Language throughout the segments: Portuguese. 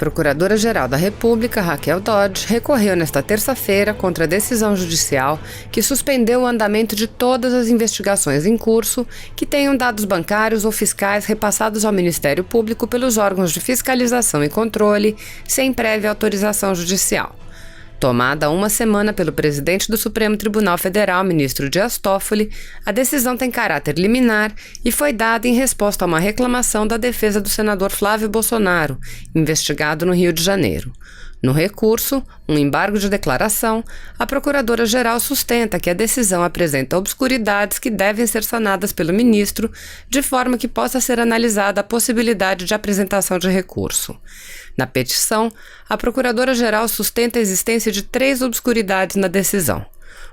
A Procuradora-Geral da República, Raquel Dodge, recorreu nesta terça-feira contra a decisão judicial que suspendeu o andamento de todas as investigações em curso que tenham dados bancários ou fiscais repassados ao Ministério Público pelos órgãos de fiscalização e controle sem prévia autorização judicial. Tomada há uma semana pelo presidente do Supremo Tribunal Federal, ministro Dias Toffoli, a decisão tem caráter liminar e foi dada em resposta a uma reclamação da defesa do senador Flávio Bolsonaro, investigado no Rio de Janeiro. No recurso, um embargo de declaração, a Procuradora-Geral sustenta que a decisão apresenta obscuridades que devem ser sanadas pelo ministro, de forma que possa ser analisada a possibilidade de apresentação de recurso. Na petição, a Procuradora-Geral sustenta a existência de 3 obscuridades na decisão.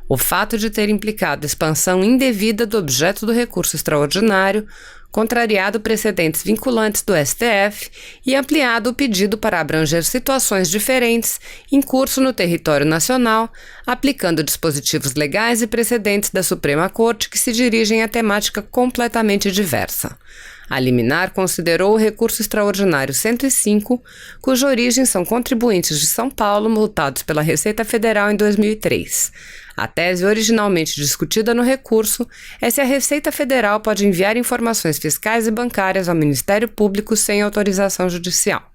O fato de ter implicado expansão indevida do objeto do recurso extraordinário, contrariado precedentes vinculantes do STF e ampliado o pedido para abranger situações diferentes em curso no território nacional, aplicando dispositivos legais e precedentes da Suprema Corte que se dirigem a temática completamente diversa. A liminar considerou o recurso extraordinário 105, cuja origem são contribuintes de São Paulo multados pela Receita Federal em 2003. A tese originalmente discutida no recurso é se a Receita Federal pode enviar informações fiscais e bancárias ao Ministério Público sem autorização judicial.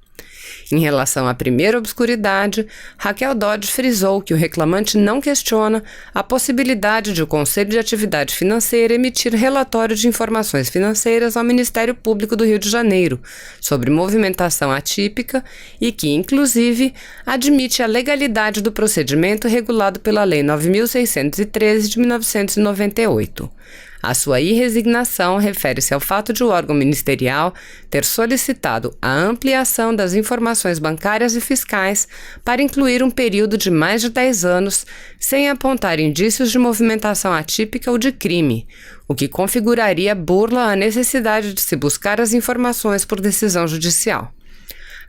Em relação à primeira obscuridade, Raquel Dodge frisou que o reclamante não questiona a possibilidade de o Conselho de Atividade Financeira emitir relatório de informações financeiras ao Ministério Público do Rio de Janeiro sobre movimentação atípica e que, inclusive, admite a legalidade do procedimento regulado pela Lei 9.613 de 1998. A sua irresignação refere-se ao fato de o órgão ministerial ter solicitado a ampliação das informações bancárias e fiscais para incluir um período de mais de 10 anos sem apontar indícios de movimentação atípica ou de crime, o que configuraria burla à necessidade de se buscar as informações por decisão judicial.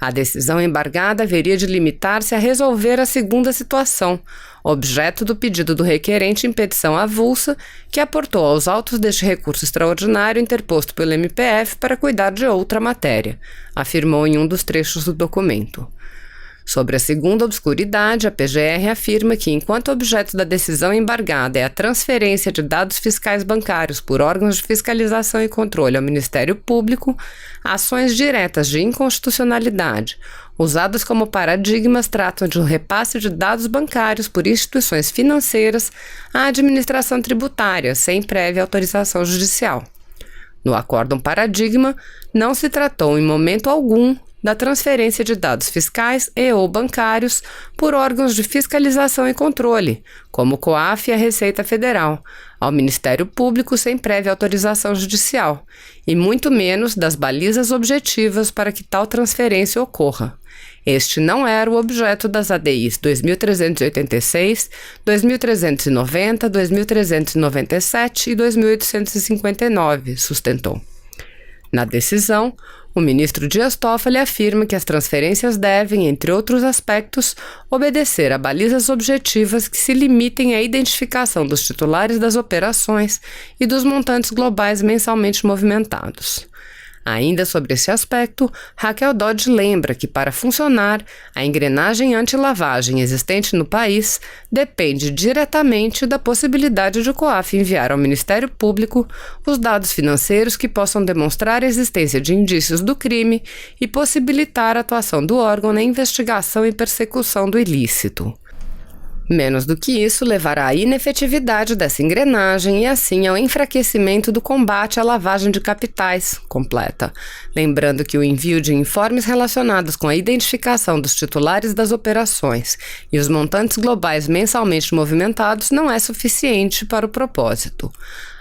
A decisão embargada haveria de limitar-se a resolver a segunda situação, objeto do pedido do requerente em petição avulsa, que aportou aos autos deste recurso extraordinário interposto pelo MPF para cuidar de outra matéria, afirmou em um dos trechos do documento. Sobre a segunda obscuridade, a PGR afirma que, enquanto o objeto da decisão embargada é a transferência de dados fiscais bancários por órgãos de fiscalização e controle ao Ministério Público, ações diretas de inconstitucionalidade, usadas como paradigmas, tratam de um repasse de dados bancários por instituições financeiras à administração tributária, sem prévia autorização judicial. No acórdão paradigma, não se tratou em momento algum da transferência de dados fiscais e ou bancários por órgãos de fiscalização e controle, como o COAF e a Receita Federal, ao Ministério Público sem prévia autorização judicial, e muito menos das balizas objetivas para que tal transferência ocorra. Este não era o objeto das ADIs 2386, 2390, 2397 e 2859, sustentou. Na decisão, o ministro Dias Toffoli afirma que as transferências devem, entre outros aspectos, obedecer a balizas objetivas que se limitem à identificação dos titulares das operações e dos montantes globais mensalmente movimentados. Ainda sobre esse aspecto, Raquel Dodge lembra que, para funcionar, a engrenagem anti-lavagem existente no país depende diretamente da possibilidade de o COAF enviar ao Ministério Público os dados financeiros que possam demonstrar a existência de indícios do crime e possibilitar a atuação do órgão na investigação e persecução do ilícito. Menos do que isso levará à inefetividade dessa engrenagem e, assim, ao enfraquecimento do combate à lavagem de capitais, completa. Lembrando que o envio de informes relacionados com a identificação dos titulares das operações e os montantes globais mensalmente movimentados não é suficiente para o propósito.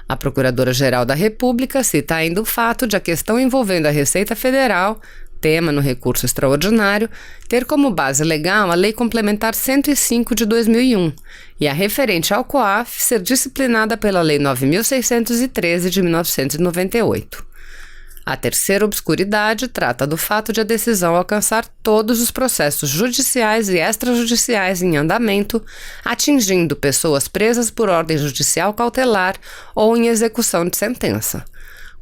A Procuradora-Geral da República cita ainda o fato de a questão envolvendo a Receita Federal, tema no recurso extraordinário, ter como base legal a Lei Complementar 105 de 2001 e a referente ao COAF ser disciplinada pela Lei 9.613 de 1998. A terceira obscuridade trata do fato de a decisão alcançar todos os processos judiciais e extrajudiciais em andamento, atingindo pessoas presas por ordem judicial cautelar ou em execução de sentença.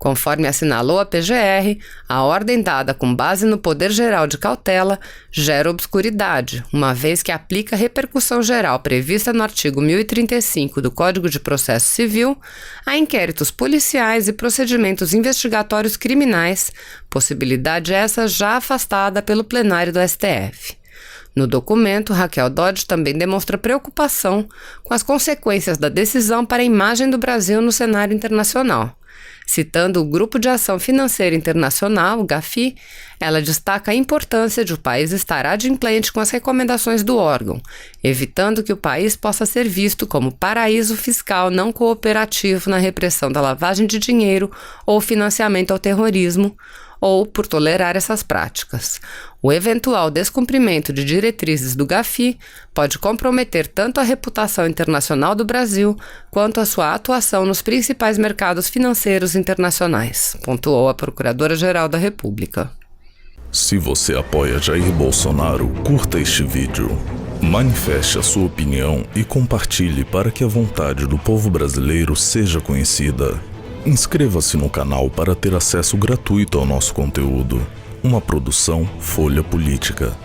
Conforme assinalou a PGR, a ordem dada com base no poder geral de cautela gera obscuridade, uma vez que aplica a repercussão geral prevista no artigo 1035 do Código de Processo Civil a inquéritos policiais e procedimentos investigatórios criminais, possibilidade essa já afastada pelo plenário do STF. No documento, Raquel Dodge também demonstra preocupação com as consequências da decisão para a imagem do Brasil no cenário internacional. Citando o Grupo de Ação Financeira Internacional, o GAFI, ela destaca a importância de o país estar adimplente com as recomendações do órgão, evitando que o país possa ser visto como paraíso fiscal não cooperativo na repressão da lavagem de dinheiro ou financiamento ao terrorismo, ou por tolerar essas práticas. O eventual descumprimento de diretrizes do GAFI pode comprometer tanto a reputação internacional do Brasil quanto a sua atuação nos principais mercados financeiros internacionais, pontuou a Procuradora-Geral da República. Se você apoia Jair Bolsonaro, curta este vídeo. Manifeste a sua opinião e compartilhe para que a vontade do povo brasileiro seja conhecida. Inscreva-se no canal para ter acesso gratuito ao nosso conteúdo. Uma produção Folha Política.